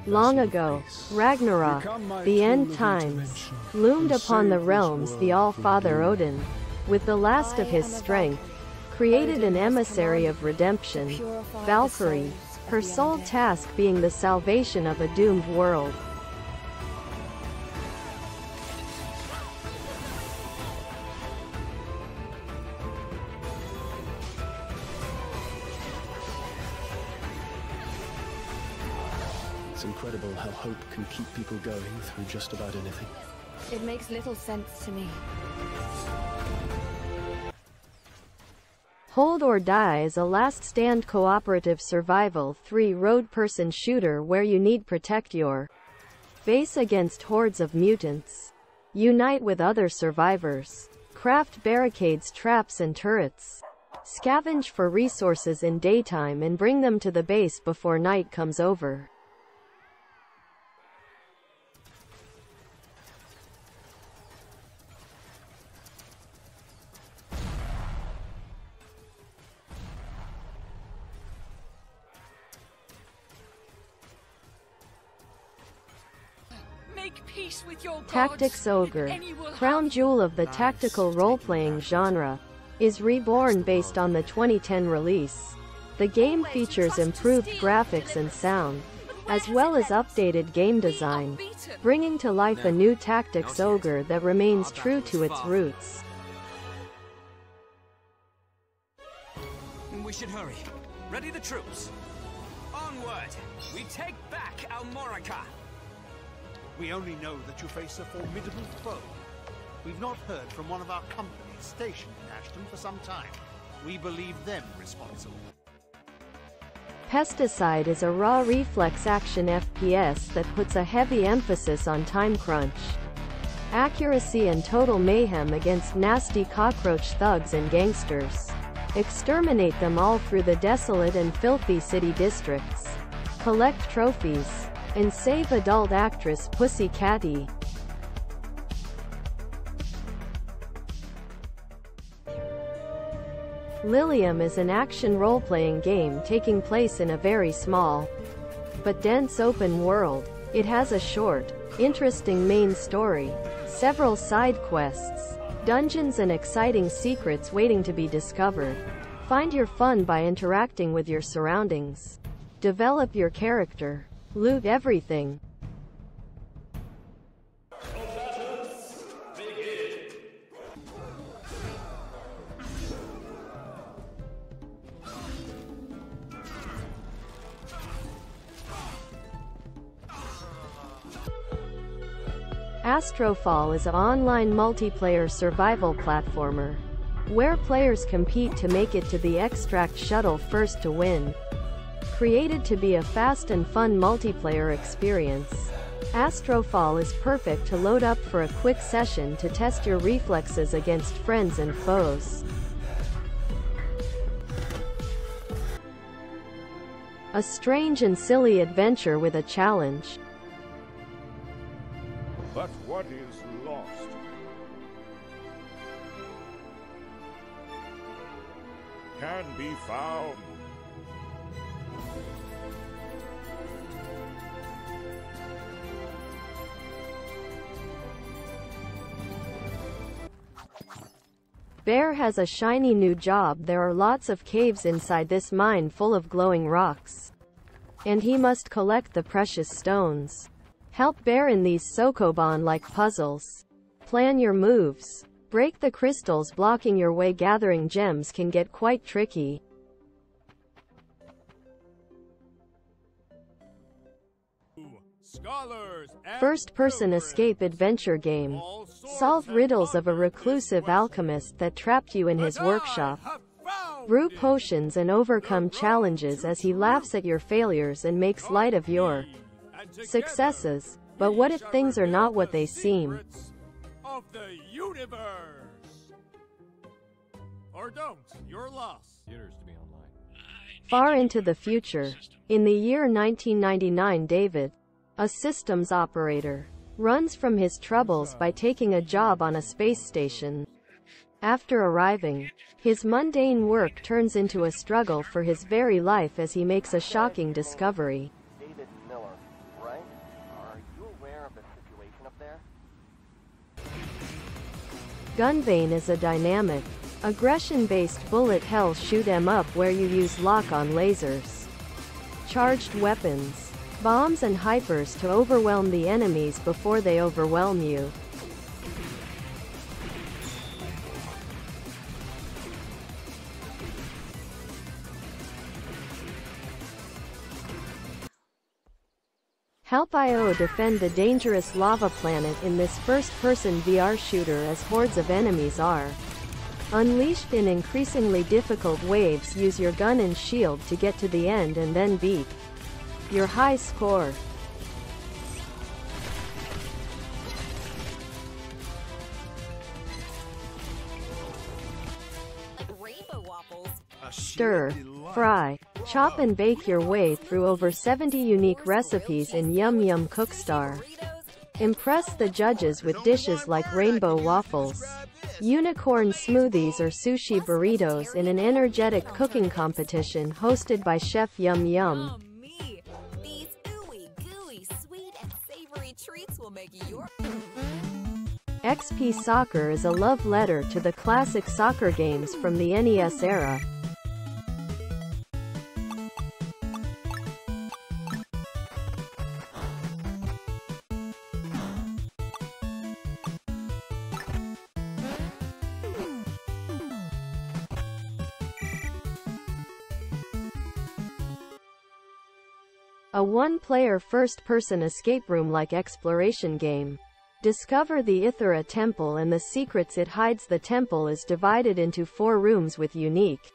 Long ago, Ragnarok, the end times, loomed upon the realms. The All-Father Odin, with the last of his strength, created an emissary of redemption, Valkyrie, her sole task being the salvation of a doomed world. It's incredible how hope can keep people going through just about anything. It makes little sense to me. Hold or Die is a last-stand cooperative survival 3-road-person shooter where you need protect your base against hordes of mutants, unite with other survivors, craft barricades, traps and turrets, scavenge for resources in daytime and bring them to the base before night comes over. Tactics Ogre, crown jewel of the tactical role-playing genre, is Reborn based on the 2010 release. The game features improved graphics and sound, as well as updated game design, bringing to life a new Tactics Ogre that remains true to its roots. We should hurry. Ready the troops. Onward! We take back Almorica! We only know that you face a formidable foe. We've not heard from one of our companies stationed in Ashton for some time. We believe them responsible. PESTICIDE is a raw reflex action FPS that puts a heavy emphasis on time crunch, accuracy and total mayhem against nasty cockroach thugs and gangsters. Exterminate them all through the desolate and filthy city districts. Collect trophies and save adult actress Pussy Catty. Lilium is an action role-playing game taking place in a very small but dense open world. It has a short, interesting main story, several side quests, dungeons and exciting secrets waiting to be discovered. Find your fun by interacting with your surroundings. Develop your character. Loot everything. Astrofall is an online multiplayer survival platformer, where players compete to make it to the extract shuttle first to win. Created to be a fast and fun multiplayer experience, Astrofall is perfect to load up for a quick session to test your reflexes against friends and foes. A strange and silly adventure with a challenge. But what is lost can be found. Bear has a shiny new job. There are lots of caves inside this mine full of glowing rocks, and he must collect the precious stones. Help Bear in these Sokoban-like puzzles. Plan your moves. Break the crystals blocking your way. Gathering gems can get quite tricky. First-person escape adventure game. Solve riddles of a reclusive alchemist that trapped you in his workshop. Brew potions and overcome challenges as he laughs at your failures and makes light of your successes. But what if things are not what they seem? Of the universe. Or don't, you're lost. Theaters to be online. Far into the future, in the year 1999, David, a systems operator, runs from his troubles by taking a job on a space station. After arriving, his mundane work turns into a struggle for his very life as he makes a shocking discovery. David Miller, right? Gunvein is a dynamic, aggression-based bullet hell shoot-'em-up where you use lock-on lasers, charged weapons, bombs and hypers to overwhelm the enemies before they overwhelm you. Help IO defend the dangerous lava planet in this first-person VR shooter as hordes of enemies are unleashed in increasingly difficult waves. Use your gun and shield to get to the end and then beat your high score. Stir, fry, chop and bake your way through over 70 unique recipes in Yum Cookstar. Impress the judges with dishes like rainbow waffles, unicorn smoothies or sushi burritos in an energetic cooking competition hosted by Chef Yum. These ooey gooey sweet and savory treats will make your XP Soccer is a love letter to the classic soccer games from the NES era. A one-player first-person escape room-like exploration game. Discover the Ithara temple and the secrets it hides. The temple is divided into 4 rooms with unique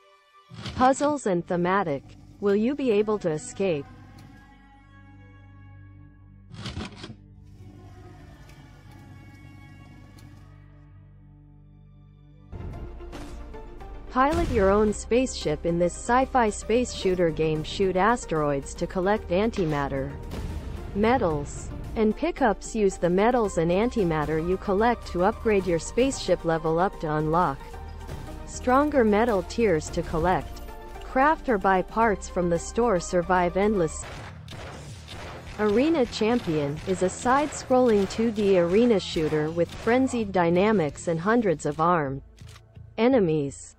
puzzles and thematic. Will you be able to escape? Pilot your own spaceship in this sci-fi space shooter game. Shoot asteroids to collect antimatter, metals, and pickups. Use the metals and antimatter you collect to upgrade your spaceship level up to unlock stronger metal tiers to collect. Craft or buy parts from the store. Survive endless. Arena Champion is a side-scrolling 2D arena shooter with frenzied dynamics and hundreds of armed enemies.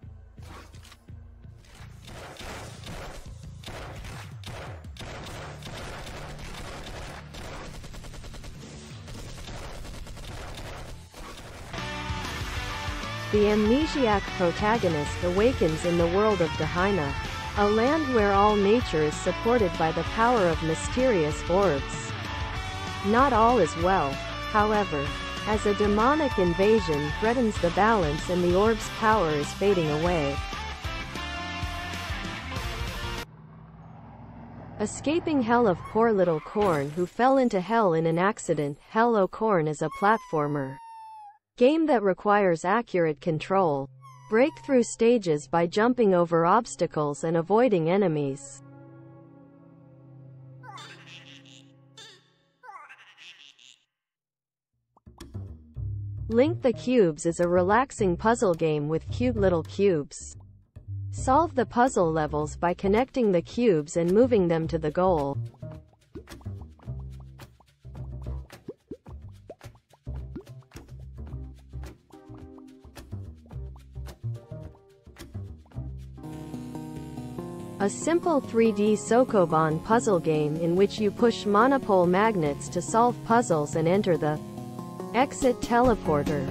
The amnesiac protagonist awakens in the world of HAITENAI, a land where all nature is supported by the power of mysterious orbs. Not all is well, however, as a demonic invasion threatens the balance and the orb's power is fading away. Escaping hell of poor little Corn who fell into hell in an accident. Hello Corn is a platformer game that requires accurate control. Break through stages by jumping over obstacles and avoiding enemies. Link the Cubes is a relaxing puzzle game with cute little cubes. Solve the puzzle levels by connecting the cubes and moving them to the goal. A simple 3D Sokobear puzzle game in which you push monopole magnets to solve puzzles and enter the exit teleporter.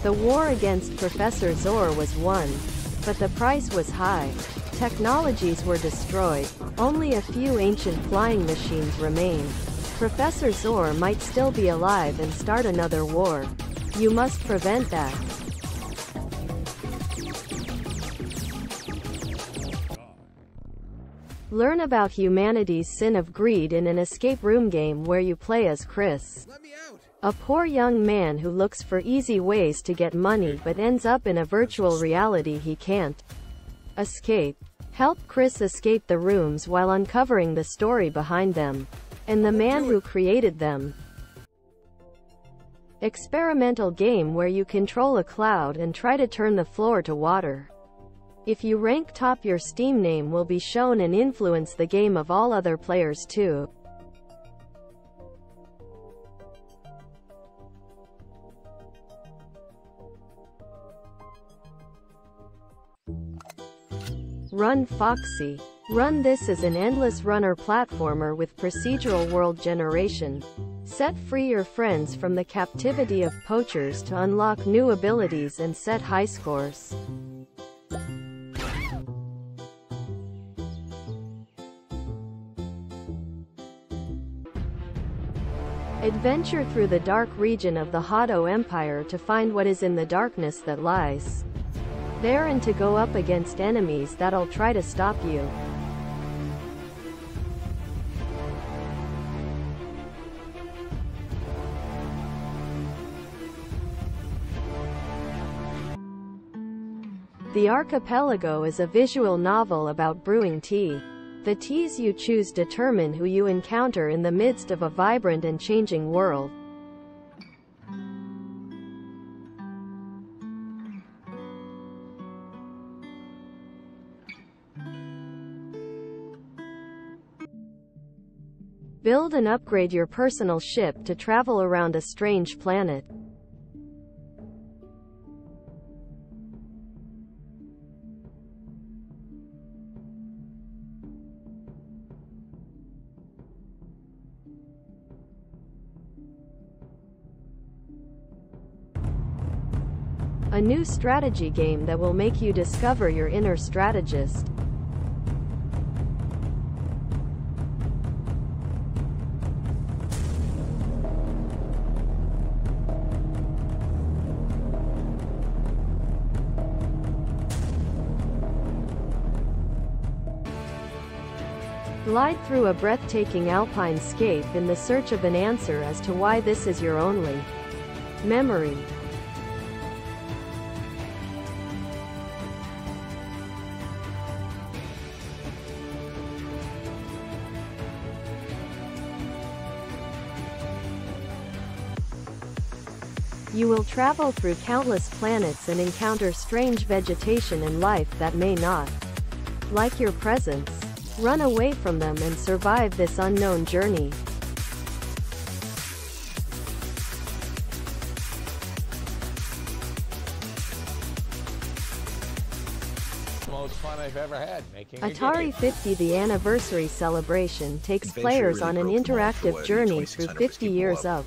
The war against Professor Zor was won, but the price was high. Technologies were destroyed. Only a few ancient flying machines remain. Professor Zor might still be alive and start another war. You must prevent that. Learn about humanity's sin of greed in an escape room game where you play as Chris, a poor young man who looks for easy ways to get money but ends up in a virtual reality he can't escape. Help Chris escape the rooms while uncovering the story behind them and the man who created them. Experimental game where you control a cloud and try to turn the floor to water. If you rank top, your Steam name will be shown and influence the game of all other players too. Run Foxy. Run. This is an endless runner platformer with procedural world generation. Set free your friends from the captivity of poachers to unlock new abilities and set high scores. Adventure through the dark region of the Hado Empire to find what is in the darkness that lies there and to go up against enemies that'll try to stop you. The Archipelago is a visual novel about brewing tea. The teas you choose determine who you encounter in the midst of a vibrant and changing world. Build and upgrade your personal ship to travel around a strange planet. A new strategy game that will make you discover your inner strategist. Glide through a breathtaking alpine scape in the search of an answer as to why this is your only memory. You will travel through countless planets and encounter strange vegetation and life that may not like your presence. Run away from them and survive this unknown journey. Most fun I've ever had making Atari 50, the anniversary celebration, takes players on an interactive journey through 50 years of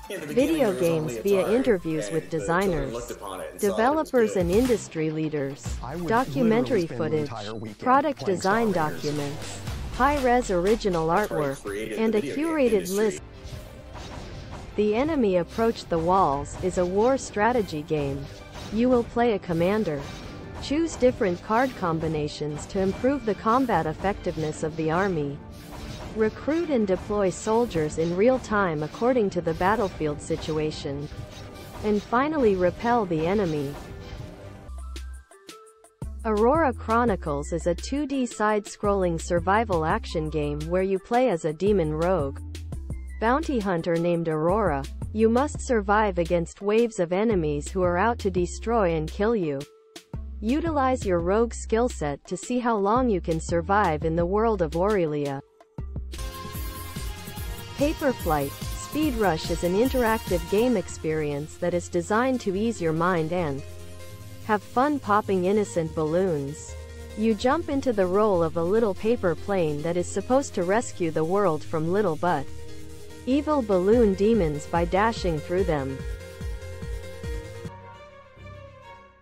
video games via interviews with designers, developers and industry leaders, documentary footage, product design documents, high-res original artwork, and a curated list. The Enemy Approach the Walls is a war strategy game. You will play a commander. Choose different card combinations to improve the combat effectiveness of the army. Recruit and deploy soldiers in real time according to the battlefield situation. And finally repel the enemy. Aurora Chronicles is a 2D side-scrolling survival action game where you play as a demon rogue bounty hunter named Aurora. You must survive against waves of enemies who are out to destroy and kill you. Utilize your rogue skill set to see how long you can survive in the world of Aurelia. Paper Flight: Speed Rush is an interactive game experience that is designed to ease your mind and have fun popping innocent balloons. You jump into the role of a little paper plane that is supposed to rescue the world from little but evil balloon demons by dashing through them.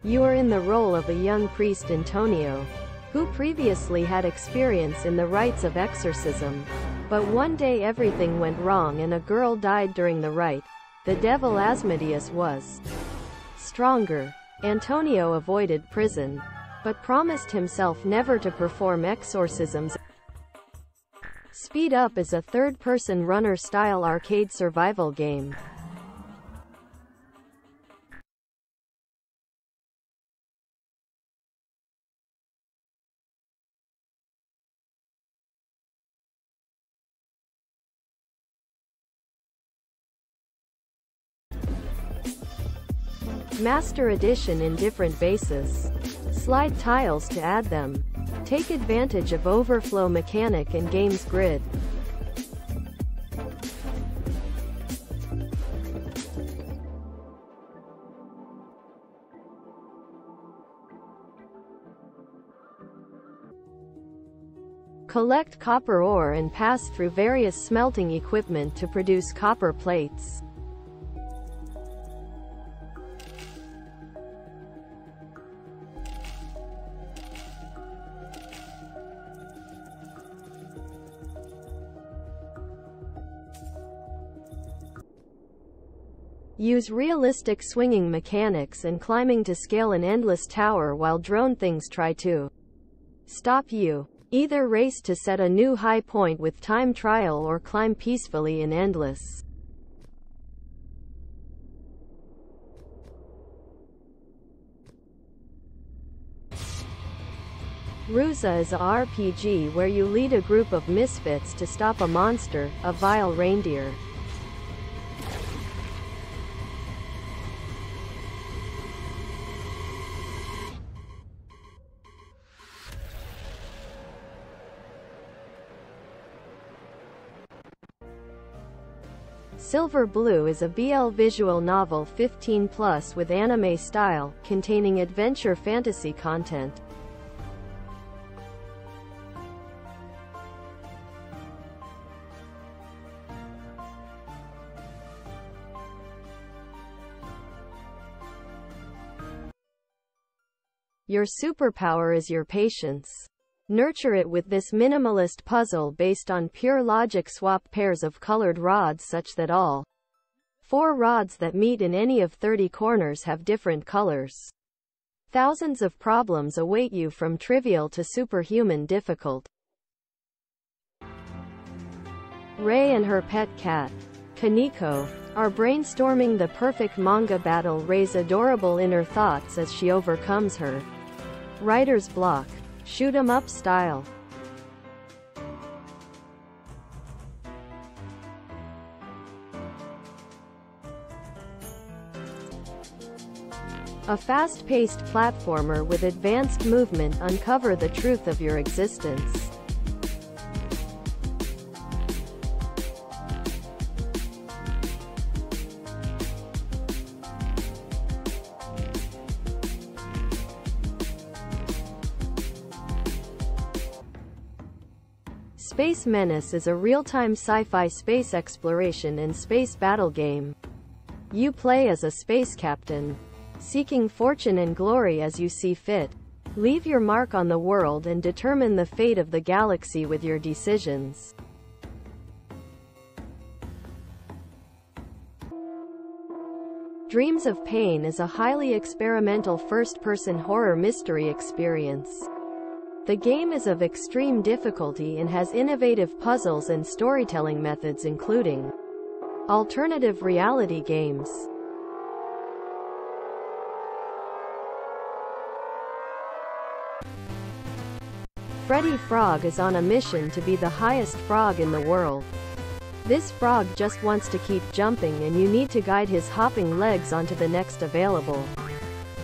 You are in the role of a young priest, Antonio, who previously had experience in the rites of exorcism. But one day everything went wrong and a girl died during the rite. The devil Asmodeus was stronger. Antonio avoided prison, but promised himself never to perform exorcisms. Speed Up is a third-person runner-style arcade survival game. Master Edition in different bases. Slide tiles to add them. Take advantage of overflow mechanic in game's grid. Collect copper ore and pass through various smelting equipment to produce copper plates. Use realistic swinging mechanics and climbing to scale an endless tower while drone things try to stop you. Either race to set a new high point with time trial or climb peacefully in endless. Ruza is a RPG where you lead a group of misfits to stop a monster, a vile reindeer. Silver Blue is a BL visual novel 15+ with anime style, containing adventure fantasy content. Your superpower is your patience. Nurture it with this minimalist puzzle based on pure logic. Swap pairs of colored rods such that all 4 rods that meet in any of 30 corners have different colors. Thousands of problems await you from trivial to superhuman difficult. Rei and her pet cat, Kaneko, are brainstorming the perfect manga battle. Rei's adorable inner thoughts as she overcomes her writer's block. Shoot 'em up style. A fast-paced platformer with advanced movement. Uncover the truth of your existence. Space Menace is a real-time sci-fi space exploration and space battle game. You play as a space captain, seeking fortune and glory as you see fit. Leave your mark on the world and determine the fate of the galaxy with your decisions. Dreams of Pain is a highly experimental first-person horror mystery experience. The game is of extreme difficulty and has innovative puzzles and storytelling methods including alternative reality games. Freddy Frog is on a mission to be the highest frog in the world. This frog just wants to keep jumping and you need to guide his hopping legs onto the next available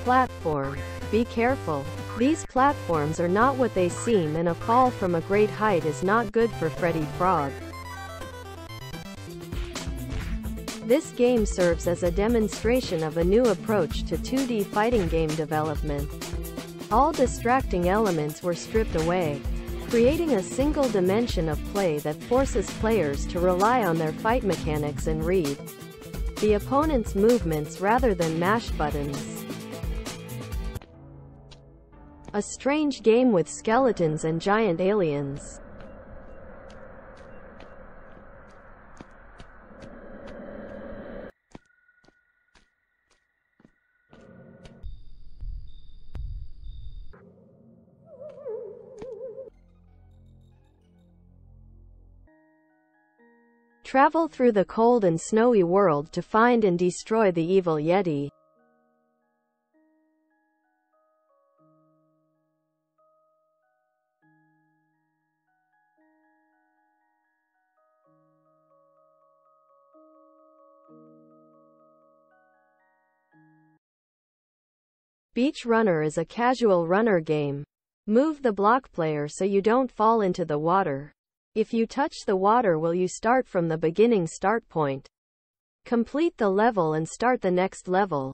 platform. Be careful. These platforms are not what they seem and a fall from a great height is not good for Freddy Frog. This game serves as a demonstration of a new approach to 2D fighting game development. All distracting elements were stripped away, creating a single dimension of play that forces players to rely on their fight mechanics and read the opponent's movements rather than mash buttons. A strange game with skeletons and giant aliens. Travel through the cold and snowy world to find and destroy the evil Yeti. Beach Runner is a casual runner game. Move the block player so you don't fall into the water. If you touch the water, will you start from the beginning start point? Complete the level and start the next level.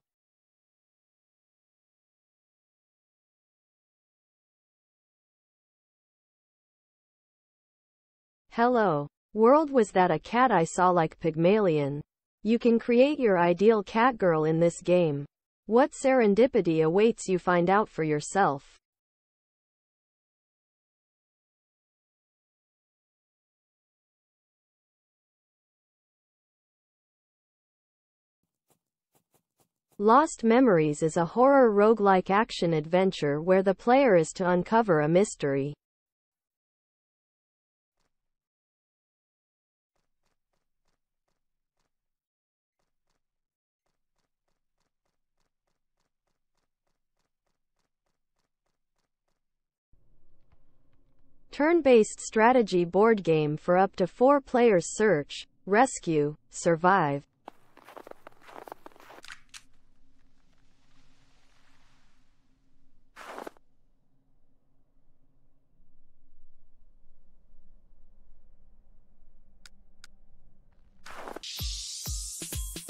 Hello, world. Was that a cat I saw like Pygmalion? You can create your ideal catgirl in this game. What serendipity awaits you? Find out for yourself. Lost Memories is a horror roguelike action-adventure where the player is to uncover a mystery. Turn-based strategy board game for up to 4 players. Search, rescue, survive.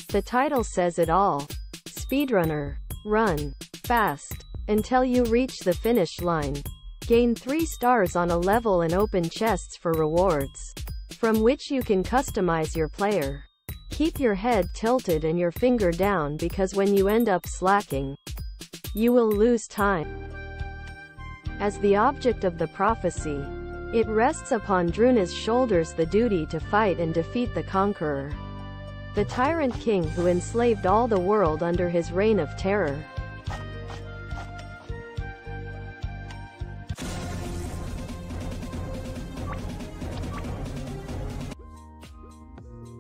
The title says it all. Speedrunner. Run fast until you reach the finish line. Gain 3 stars on a level and open chests for rewards, from which you can customize your player. Keep your head tilted and your finger down, because when you end up slacking, you will lose time. As the object of the prophecy, it rests upon Druna's shoulders the duty to fight and defeat the conqueror, the tyrant king who enslaved all the world under his reign of terror.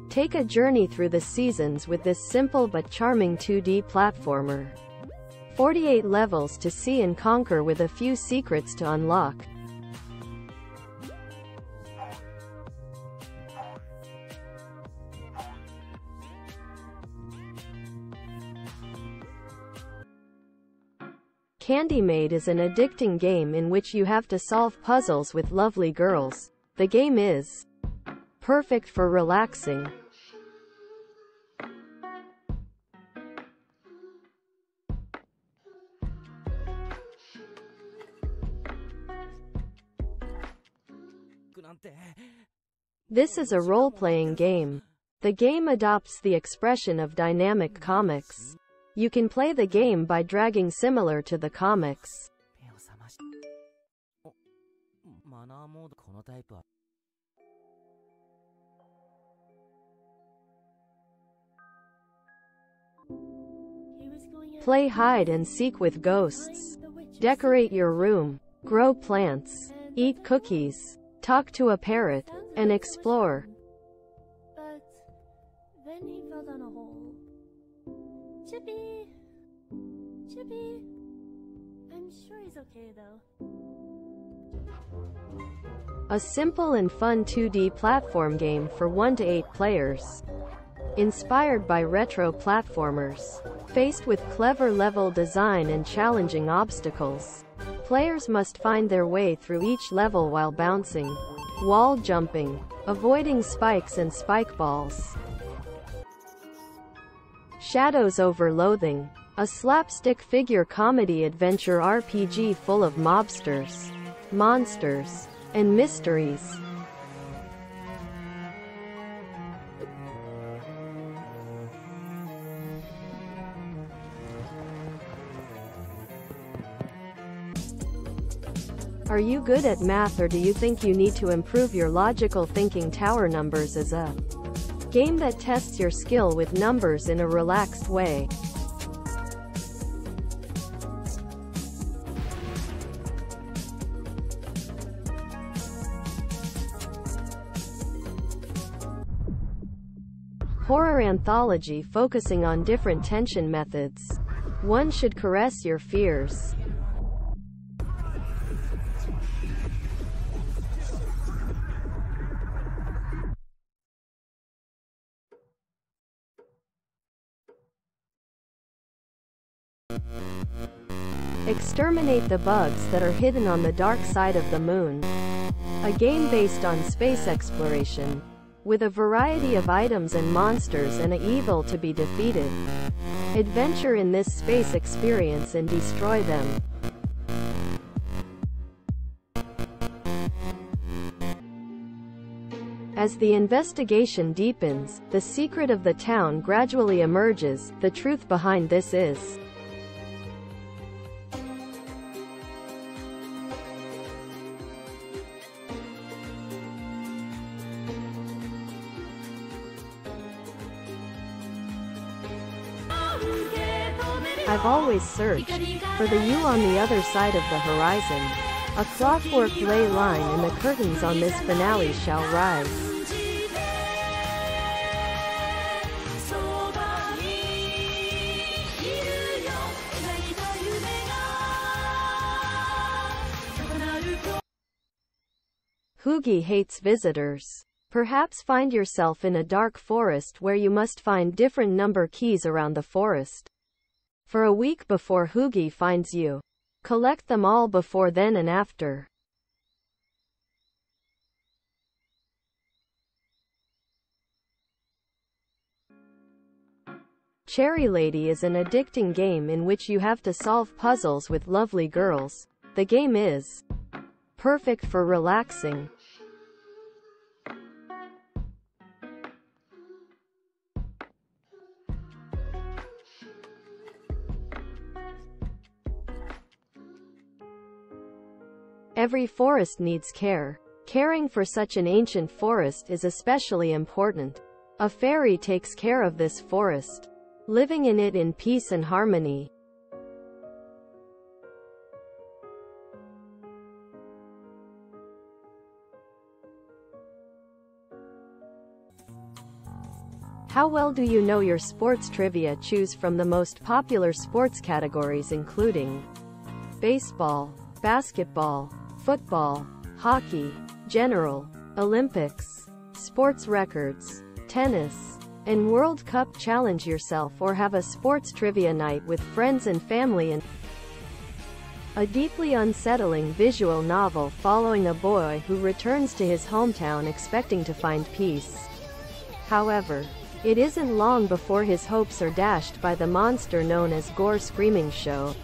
Take a journey through the seasons with this simple but charming 2D platformer. 48 levels to see and conquer with a few secrets to unlock. Candy Maid is an addicting game in which you have to solve puzzles with lovely girls. The game is perfect for relaxing. This is a role-playing game. The game adopts the expression of dynamic comics. You can play the game by dragging similar to the comics. Play hide and seek with ghosts. Decorate your room. Grow plants. Eat cookies. Talk to a parrot. And explore. But then he fell down a hole. Chippy! Chippy! I'm sure he's okay though. A simple and fun 2D platform game for 1 to 8 players. Inspired by retro platformers. Faced with clever level design and challenging obstacles, players must find their way through each level while bouncing, wall jumping, avoiding spikes and spike balls. Shadows over Loathing. A slapstick figure comedy adventure RPG full of mobsters, monsters, and mysteries. Are you good at math, or do you think you need to improve your logical thinking? Tower Numbers is a game that tests your skill with numbers in a relaxed way. Horror anthology focusing on different tension methods. One should caress your fears. Exterminate the bugs that are hidden on the dark side of the moon. A game based on space exploration, with a variety of items and monsters and an evil to be defeated. Adventure in this space experience and destroy them. As the investigation deepens, the secret of the town gradually emerges. The truth behind this is I've always searched for the you on the other side of the horizon. A clockwork Ley-Line and the curtains on this finale shall rise. Hugi hates visitors. Perhaps find yourself in a dark forest where you must find different number keys around the forest. For a week before Hugi finds you. Collect them all before then and after. Cherry Lady is an addicting game in which you have to solve puzzles with lovely girls. The game is perfect for relaxing. Every forest needs care. Caring for such an ancient forest is especially important. A fairy takes care of this forest, living in it in peace and harmony. How well do you know your sports trivia? Choose from the most popular sports categories including baseball, basketball, football, hockey, general, Olympics, sports records, tennis, and World Cup. Challenge yourself or have a sports trivia night with friends and family. And a deeply unsettling visual novel following a boy who returns to his hometown expecting to find peace. However, it isn't long before his hopes are dashed by the monster known as Gore Screaming Show.